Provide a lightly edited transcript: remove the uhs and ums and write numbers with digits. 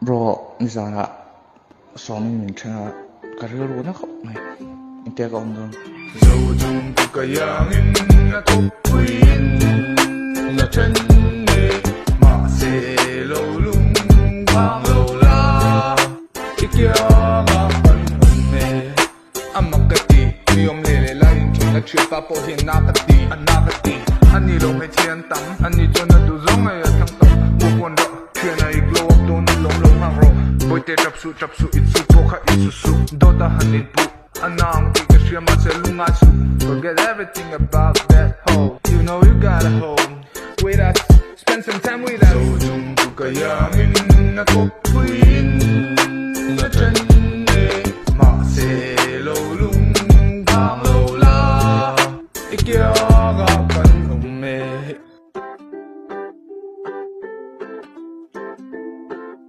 bro nizana sawmi min thanga ka rilru na khawp mai inte ka om dong zo jung tu ka yangin na ko puin la chen ne ma se lo lung bang lo la ikya ma pan ne amakati yom le le la in chung na chua pa po hin na kati ani lo me thian tam ani chona du zong ay thang tam mo kon do thena I glow up don long long mang ro boy te tap su it's su po kha it's su do da hanit pu anang ti ka shia ma se lunga su forget everything about that hoe you know you got a home with us spend some time with us so jung tu ka yamin na ko